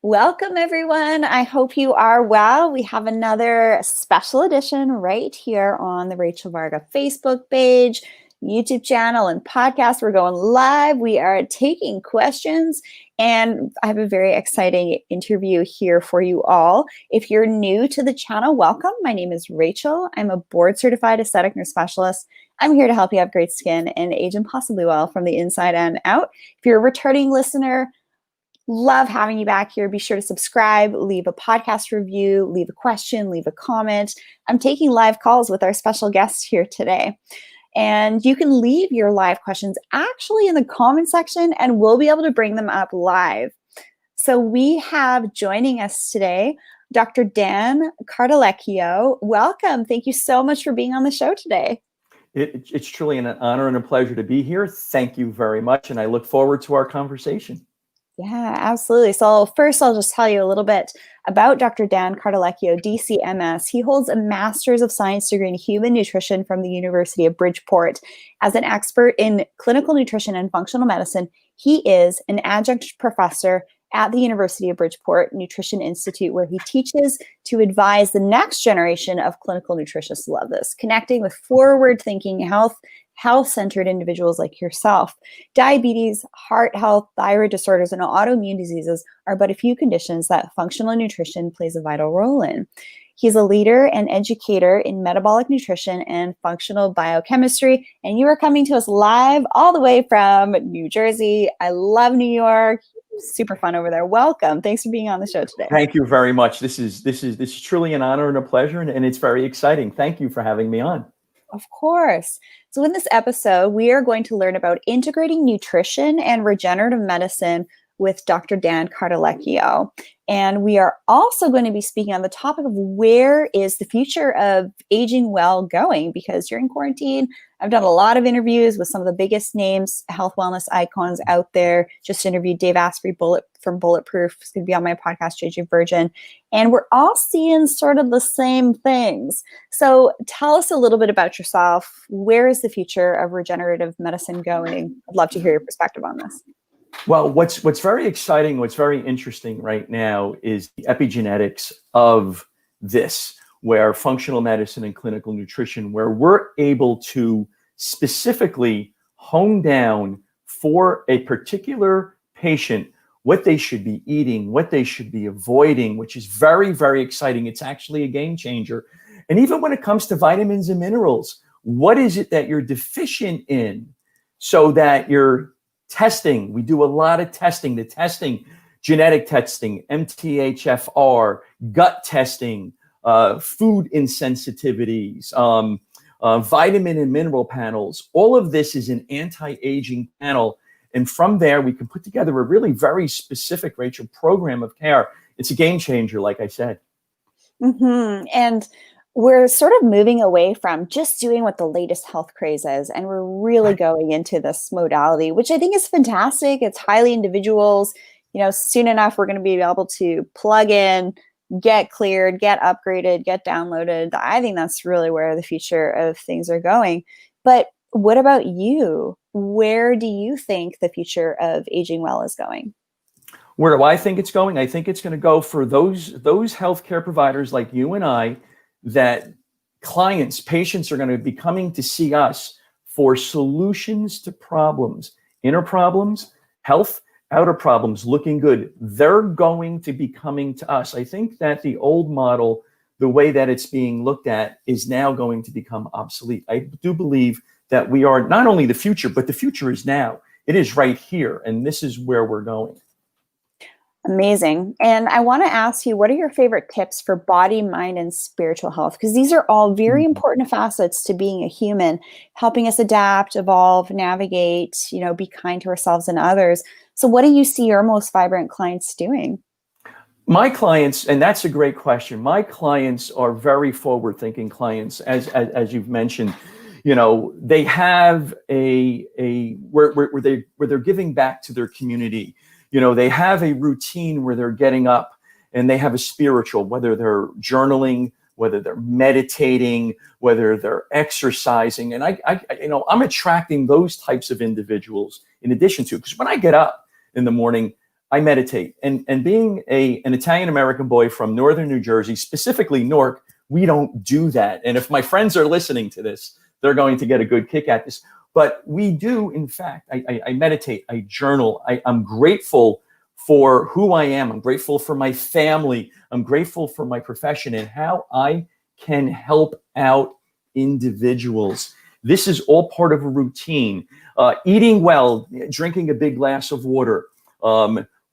Welcome, everyone. I hope you are well. We have another special edition right here on the Rachel Varga Facebook page, YouTube channel, and podcast. We're going live. We are taking questions, and I have a very exciting interview here for you all. If you're new to the channel, welcome. My name is Rachel. I'm a board-certified aesthetic nurse specialist. I'm here to help you have great skin and age impossibly well from the inside and out. If you're a returning listener, love having you back here. Be sure to subscribe, leave a podcast review, leave a question, leave a comment. I'm taking live calls with our special guests here today. And you can leave your live questions actually in the comment section, and we'll be able to bring them up live. So we have joining us today, Dr. Dan Cardellichio. Welcome. Thank you so much for being on the show today. It's truly an honor and a pleasure to be here. Thank you very much. And I look forward to our conversation. Yeah, absolutely. So first, I'll just tell you a little bit about Dr. Dan Cardellichio, DCMS. He holds a Master's of Science degree in Human Nutrition from the University of Bridgeport. As an expert in clinical nutrition and functional medicine, he is an adjunct professor at the University of Bridgeport Nutrition Institute, where he teaches to advise the next generation of clinical nutritionists. Love this, connecting with forward-thinking health-centered individuals like yourself. Diabetes, heart health, thyroid disorders, and autoimmune diseases are but a few conditions that functional nutrition plays a vital role in. He's a leader and educator in metabolic nutrition and functional biochemistry, and you are coming to us live all the way from New Jersey. I love New York. Super fun over there. Welcome. Thanks for being on the show today. Thank you very much. This is truly an honor and a pleasure, and it's very exciting. Thank you for having me on. Of course. So in this episode, we are going to learn about integrating nutrition and regenerative medicine with Dr. Dan Cardellichio. And we are also going to be speaking on the topic of where is the future of aging well going, because during quarantine, I've done a lot of interviews with some of the biggest names, health wellness icons out there. Just interviewed Dave Asprey from Bulletproof. It's going to be on my podcast, JJ Virgin. And we're all seeing sort of the same things. So tell us a little bit about yourself. Where is the future of regenerative medicine going? I'd love to hear your perspective on this. Well, what's very exciting, what's very interesting right now is the epigenetics of this, where functional medicine and clinical nutrition, where we're able to specifically hone down for a particular patient what they should be eating, what they should be avoiding, which is very, very exciting. It's actually a game changer. And even when it comes to vitamins and minerals, what is it that you're deficient in so that you're testing? We do a lot of testing, genetic testing, MTHFR, gut testing, food insensitivities, vitamin and mineral panels. All of this is an anti-aging panel. And from there, we can put together a really very specific, Rachel, program of care. It's a game changer, like I said. Mm-hmm. And we're sort of moving away from just doing what the latest health craze is, and we're really going into this modality, which I think is fantastic. It's highly individuals. You know, soon enough, we're going to be able to plug in, get cleared, get upgraded, get downloaded. I think that's really where the future of things are going. But what about you? Where do you think the future of aging well is going? Where do I think it's going? I think it's going to go for those healthcare providers like you and I, that patients are going to be coming to see us for solutions to problems, inner problems, health, outer problems, looking good. They're going to be coming to us. I think that the old model, the way that it's being looked at, is now going to become obsolete. I do believe that we are not only the future, but the future is now. It is right here, and this is where we're going. Amazing. And I want to ask you, what are your favorite tips for body, mind, and spiritual health? Because these are all very important facets to being a human, helping us adapt, evolve, navigate, be kind to ourselves and others. So what do you see your most vibrant clients doing? My clients, and that's a great question. My clients are very forward-thinking clients, as you've mentioned. They have where they're giving back to their community. They have a routine where they're getting up, and they have a spiritual, whether they're journaling, whether they're meditating, whether they're exercising. And I'm attracting those types of individuals in addition to, because when I get up in the morning, I meditate. And being an Italian-American boy from northern New Jersey, specifically Newark, we don't do that. And if my friends are listening to this, they're going to get a good kick at this. But we do, in fact, I meditate, I journal, I'm grateful for who I am. I'm grateful for my family. I'm grateful for my profession and how I can help out individuals. This is all part of a routine. Eating well, drinking a big glass of water,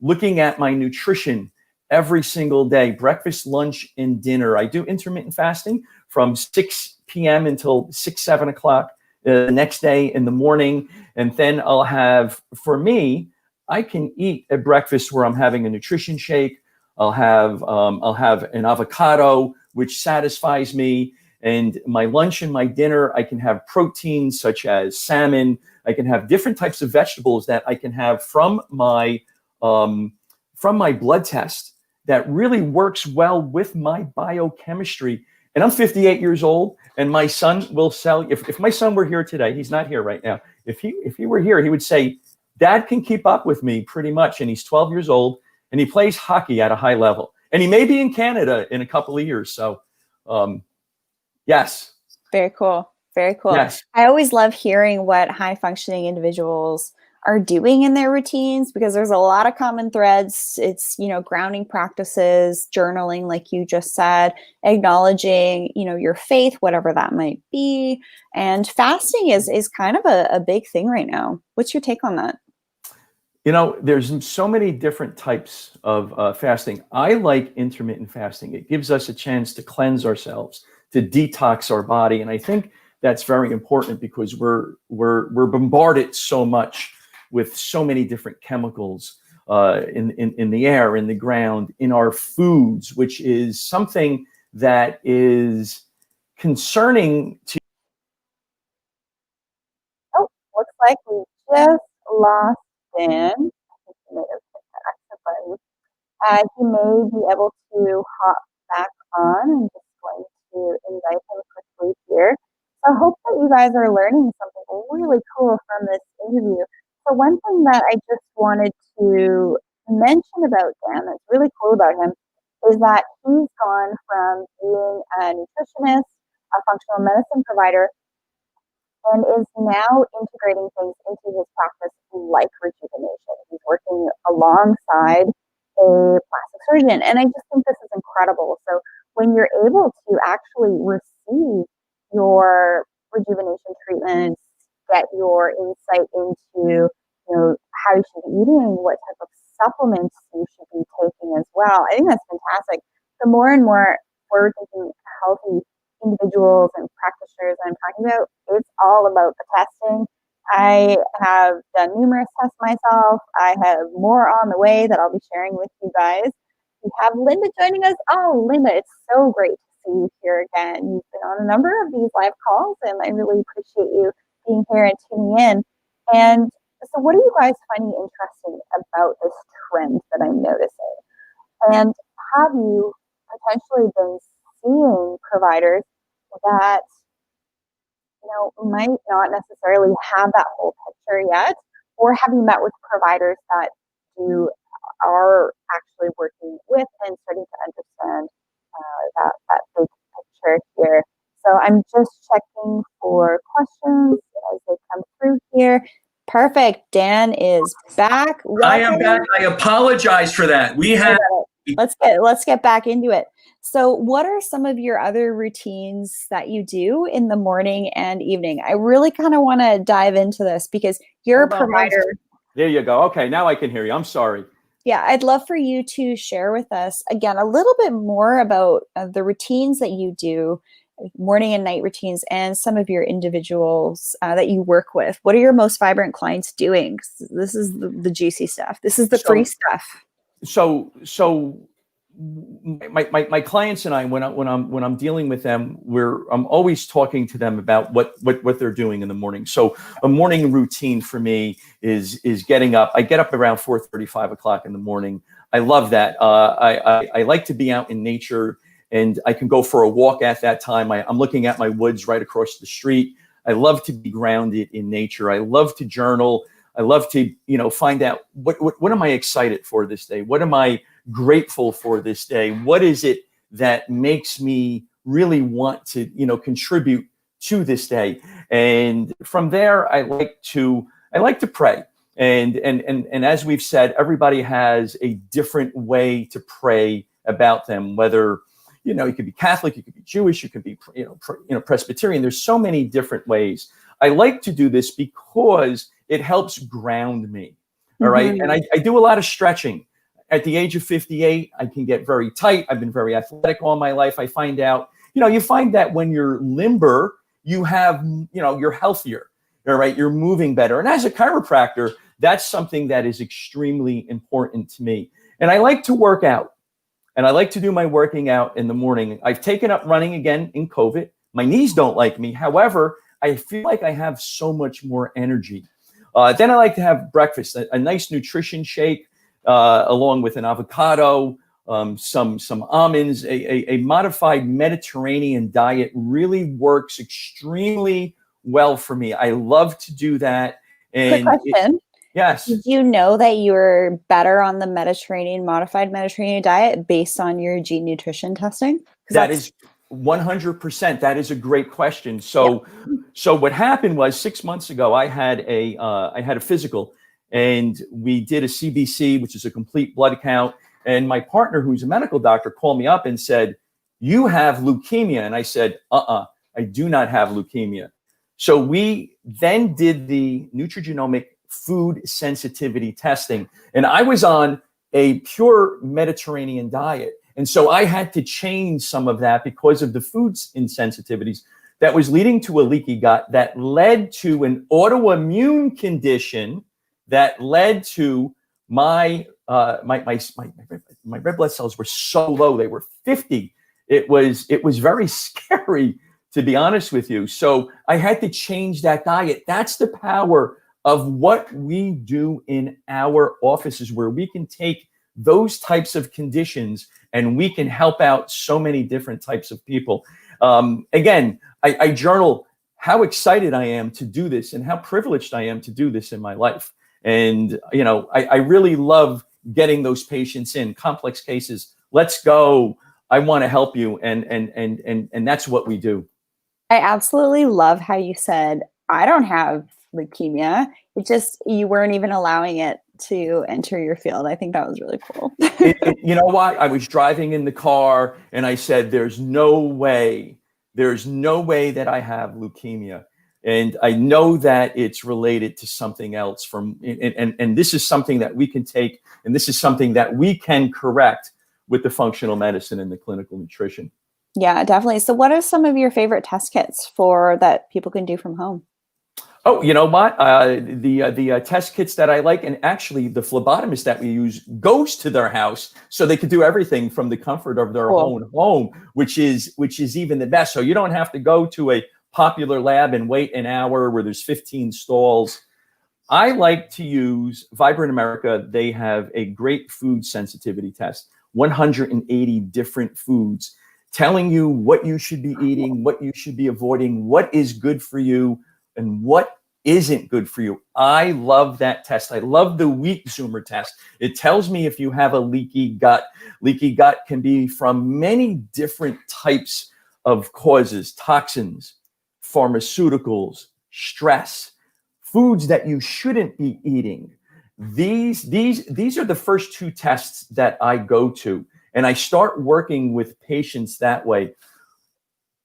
looking at my nutrition every single day, breakfast, lunch, and dinner. I do intermittent fasting from 6 p.m. until 6, 7 o'clock the next day in the morning. And then I'll have, for me, I can eat at breakfast where I'm having a nutrition shake. I'll have an avocado, which satisfies me. And my lunch and my dinner, I can have proteins such as salmon. I can have different types of vegetables that I can have from my blood test that really works well with my biochemistry. And I'm 58 years old, and my son will sell. If my son were here today, he's not here right now. If he were here, he would say, Dad can keep up with me pretty much. And he's 12 years old, and he plays hockey at a high level. And he may be in Canada in a couple of years. So, yes. Very cool. Very cool. Yes. I always love hearing what high functioning individuals are doing in their routines, because there's a lot of common threads. It's, grounding practices, journaling, like you just said, acknowledging, your faith, whatever that might be. And fasting is kind of a big thing right now. What's your take on that? There's so many different types of fasting. I like intermittent fasting. It gives us a chance to cleanse ourselves, to detox our body. And I think that's very important because we're bombarded so much with so many different chemicals in the air, in the ground, in our foods, which is something that is concerning to. Oh, looks like we just lost Dan. I think he may have hit the exit button. He may be able to hop back on. I'm just going to invite him quickly here. So I hope that you guys are learning something really cool from this interview. So one thing that I just wanted to mention about Dan that's really cool about him is that he's gone from being a nutritionist, a functional medicine provider, and is now integrating things into his practice like rejuvenation. He's working alongside a plastic surgeon, and I just think this is incredible. So when you're able to actually receive your rejuvenation treatments, get your insight into how you should be eating, what type of supplements you should be taking as well, I think that's fantastic. The more and more forward-thinking, healthy individuals and practitioners I'm talking about, it's all about the testing. I have done numerous tests myself. I have more on the way that I'll be sharing with you guys. We have Linda joining us. Oh, Linda, it's so great to see you here again. You've been on a number of these live calls, and I really appreciate you being here and tuning in. And so what are you guys finding interesting about this trend that I'm noticing? And have you potentially been seeing providers that might not necessarily have that whole picture yet, or have you met with providers that are actually working with and starting to understand that big picture here? So I'm just checking for questions as they come through here. Perfect. Dan is back. Welcome. I am back. I apologize for that. Let's get back into it. So what are some of your other routines that you do in the morning and evening? I really kind of want to dive into this because you're a provider. There you go. Okay, now I can hear you. I'm sorry. Yeah, I'd love for you to share with us, again, a little bit more about the routines that you do, morning and night routines, and some of your individuals that you work with. What are your most vibrant clients doing? This is the juicy stuff. This is the free stuff. So my clients and I, when I'm dealing with them, I'm always talking to them about what they're doing in the morning. So a morning routine for me is getting up. I get up around 4:30, 5 o'clock in the morning. I love that. I like to be out in nature, and I can go for a walk at that time. I'm looking at my woods right across the street. I love to be grounded in nature. I love to journal. I love to, find out what am I excited for this day? What am I grateful for this day? What is it that makes me really want to, contribute to this day? And from there, I like to pray. And as we've said, everybody has a different way to pray about them, whether, you could be Catholic, you could be Jewish, you could be, Presbyterian. There's so many different ways. I like to do this because it helps ground me. All right. And I do a lot of stretching. At the age of 58, I can get very tight. I've been very athletic all my life. I find out, you find that when you're limber, you have, you're healthier. All right. You're moving better. And as a chiropractor, that's something that is extremely important to me. And I like to work out. And I like to do my working out in the morning. I've taken up running again in COVID. My knees don't like me. However, I feel like I have so much more energy. Then I like to have breakfast, a nice nutrition shake, along with an avocado, some almonds. A modified Mediterranean diet really works extremely well for me. I love to do that. And quick question. Yes. Did you know that you were better on the modified Mediterranean diet based on your gene nutrition testing? That is 100%. That is a great question. So what happened was 6 months ago, I had a physical, and we did a CBC, which is a complete blood count. And my partner, who's a medical doctor, called me up and said, "You have leukemia." And I said, I do not have leukemia. So we then did the nutrigenomic food sensitivity testing. And I was on a pure Mediterranean diet. And so I had to change some of that because of the food insensitivities that was leading to a leaky gut that led to an autoimmune condition that led to my red blood cells were so low. They were 50. It was very scary, to be honest with you. So I had to change that diet. That's the power of what we do in our offices, where we can take those types of conditions and we can help out so many different types of people. Again, I journal how excited I am to do this and how privileged I am to do this in my life. And, I really love getting those patients in complex cases. Let's go. I want to help you. And that's what we do. I absolutely love how you said, I don't have leukemia. It just, you weren't even allowing it to enter your field. I think that was really cool. You know what? I was driving in the car and I said, there's no way that I have leukemia. And I know that it's related to something else and this is something that we can take, and this is something that we can correct with the functional medicine and the clinical nutrition. Yeah, definitely. So what are some of your favorite test kits that people can do from home? Oh, you know what? The test kits that I like, and actually the phlebotomist that we use goes to their house so they could do everything from the comfort of their own home, which is even the best. So you don't have to go to a popular lab and wait an hour where there's 15 stalls. I like to use Vibrant America. They have a great food sensitivity test, 180 different foods, telling you what you should be eating, what you should be avoiding, what is good for you, and what isn't good for you. I love that test. I love the Wheat Zoomer test. It tells me if you have a leaky gut. Leaky gut can be from many different types of causes: toxins, pharmaceuticals, stress, foods that you shouldn't be eating. These are the first two tests that I go to, and I start working with patients that way.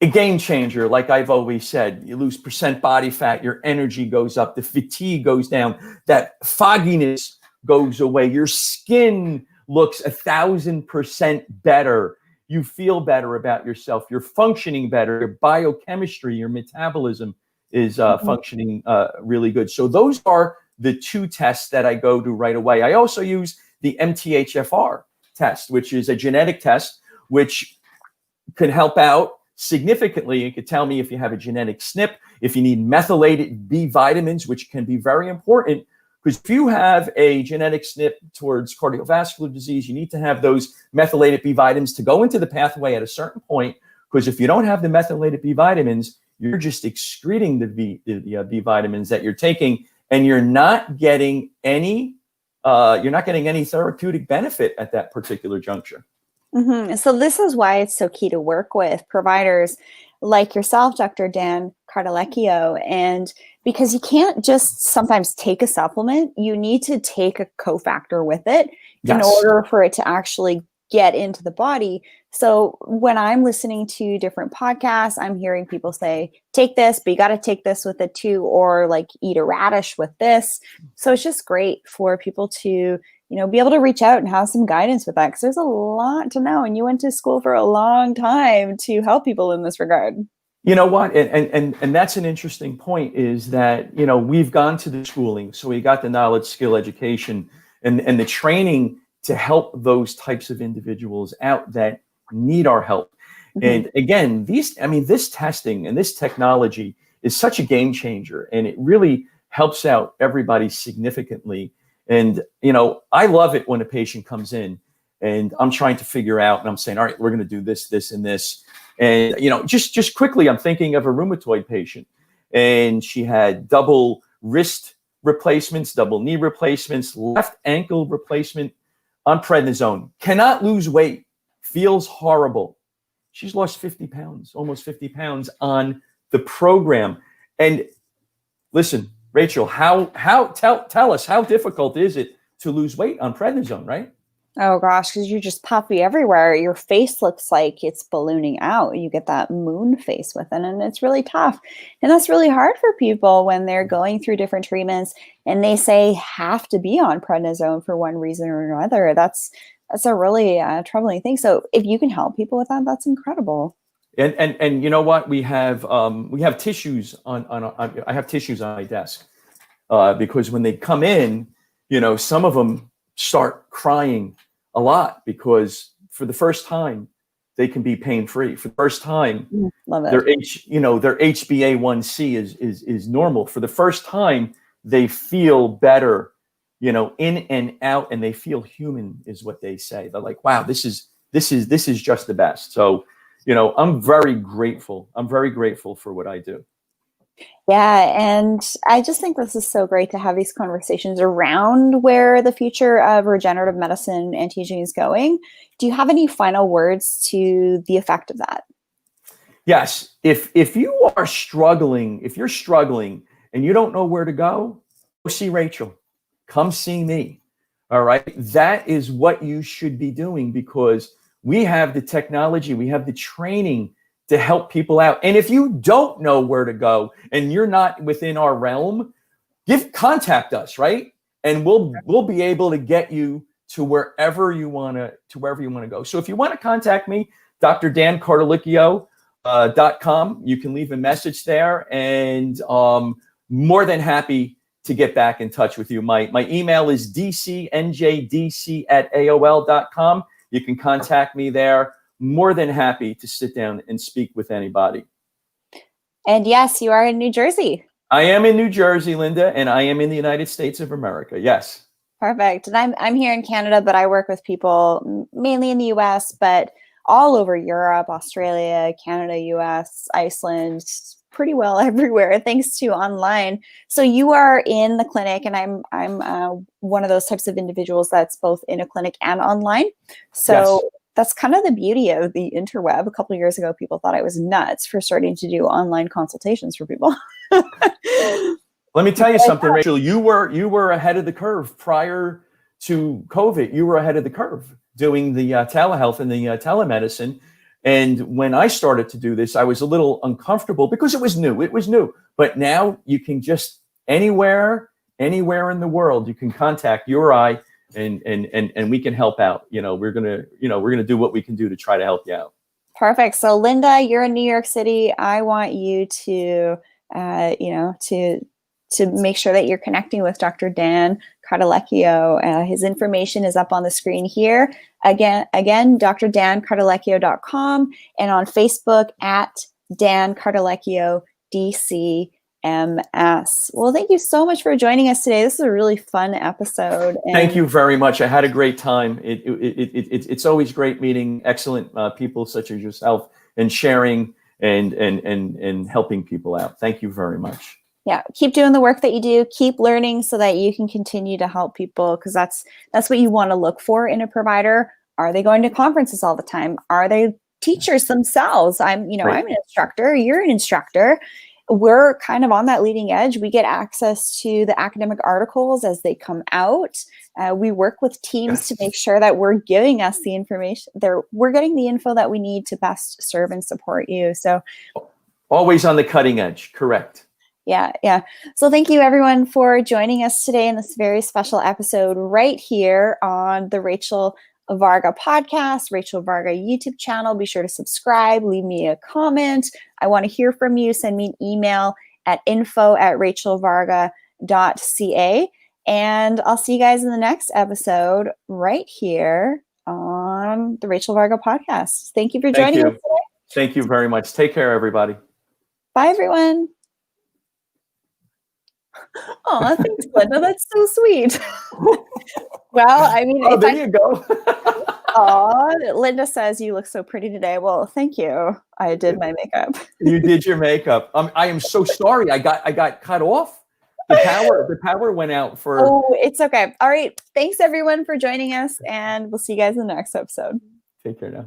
A game changer, like I've always said. You lose percent body fat, your energy goes up, the fatigue goes down, that fogginess goes away, your skin looks 1,000% better, you feel better about yourself, you're functioning better, your biochemistry, your metabolism is functioning really good. So those are the two tests that I go to right away. I also use the MTHFR test, which is a genetic test, which can help out significantly. It could tell me if you have a genetic SNP, if you need methylated B vitamins, which can be very important, because if you have a genetic SNP towards cardiovascular disease, you need to have those methylated B vitamins to go into the pathway at a certain point, because if you don't have the methylated B vitamins, you're just excreting the B vitamins that you're taking, and you're not getting any therapeutic benefit at that particular juncture. So this is why it's so key to work with providers like yourself, Dr. Dan Cardellichio, and because you can't just sometimes take a supplement, you need to take a cofactor with it in Yes. order for it to actually get into the body. So when I'm listening to different podcasts, I'm hearing people say, take this, but you got to take this with it too, or like eat a radish with this. So it's just great for people to be able to reach out and have some guidance with that, because there's a lot to know. And you went to school for a long time to help people in this regard. You know what? And that's an interesting point, is that, we've gone to the schooling. So we got the knowledge, skill, education, and the training to help those types of individuals out that need our help. And again, this testing and this technology is such a game changer, and it really helps out everybody significantly. And, I love it when a patient comes in and I'm trying to figure out, and I'm saying, all right, we're going to do this, this, and this. And, just quickly, I'm thinking of a rheumatoid patient, and she had double wrist replacements, double knee replacements, left ankle replacement on prednisone, cannot lose weight, feels horrible. She's lost 50 pounds, almost 50 pounds on the program. And listen, Rachel, tell us, how difficult is it to lose weight on prednisone, right? Oh gosh, because you're just puffy everywhere. Your face looks like it's ballooning out. You get that moon face with it, and it's really tough. And that's really hard for people when they're going through different treatments and they say have to be on prednisone for one reason or another. That's a really troubling thing. So if you can help people with that, that's incredible. And you know what? We have tissues I have tissues on my desk because when they come in, some of them start crying a lot because for the first time they can be pain free. For the first time, Love it. their HbA1c is normal. For the first time, they feel better, in and out, and they feel human, is what they say. They're like, wow, this is just the best. So, I'm very grateful. I'm very grateful for what I do. Yeah, and I just think this is so great to have these conversations around where the future of regenerative medicine anti-aging is going. Do you have any final words to the effect of that? Yes. If you're struggling and you don't know where to go see Rachel. Come see me. All right. That is what you should be doing, because we have the technology, we have the training to help people out. And if you don't know where to go and you're not within our realm, contact us, right? And we'll be able to get you to wherever you want to go. So if you want to contact me, drdancardellichio.com, you can leave a message there, and more than happy to get back in touch with you. My email is dcnjdc@aol.com. You can contact me there. More than happy to sit down and speak with anybody. And yes, you are in New Jersey. I am in New Jersey, Linda, and I am in the United States of America. Yes. Perfect. And I'm here in Canada, but I work with people mainly in the US, but all over Europe, Australia, Canada, US, Iceland, pretty well everywhere, thanks to online. So you are in the clinic, and I'm one of those types of individuals that's both in a clinic and online. So yes. That's kind of the beauty of the interweb. A couple of years ago, people thought I was nuts for starting to do online consultations for people. Let me tell you something, Rachel. You were ahead of the curve prior to COVID. You were ahead of the curve doing the telehealth and the telemedicine. And when I started to do this, I was a little uncomfortable because it was new. It was new. But now you can just anywhere in the world, you can contact you or I, and we can help out. We're gonna do what we can do to try to help you out. Perfect. So Linda, you're in New York City. I want you to to make sure that you're connecting with Dr. Dan Cardellichio. His information is up on the screen here. Again, drdancardellichio.com, and on Facebook at Dan Cardellichio DCMS. Well, thank you so much for joining us today. This is a really fun episode. Thank you very much. I had a great time. It's always great meeting excellent people such as yourself and sharing and helping people out. Thank you very much. Yeah, keep doing the work that you do. Keep learning so that you can continue to help people, because that's what you want to look for in a provider. Are they going to conferences all the time? Are they teachers themselves? I'm Right. an instructor. You're an instructor. We're kind of on that leading edge. We get access to the academic articles as they come out. We work with teams to Yes. make sure that we're giving us the information. We're getting the info that we need to best serve and support you. So Always on the cutting edge. Correct. yeah. So thank you everyone for joining us today in this very special episode right here on the Rachel Varga podcast, Rachel Varga YouTube channel. Be sure to subscribe, leave me a comment. I want to hear from you. Send me an email at info@rachelvarga.ca. And I'll see you guys in the next episode right here on the Rachel Varga podcast. Thank you for Thank joining us you. today. Thank you very much. Take care, everybody. Bye, everyone. Oh, thanks, Linda. That's so sweet. Well, I mean, Oh, there you go. oh, Linda says you look so pretty today. Well, thank you. I did my makeup. You did your makeup. I am so sorry. I got cut off. The power went out for. Oh, it's okay. All right. Thanks everyone for joining us, and we'll see you guys in the next episode. Take care now.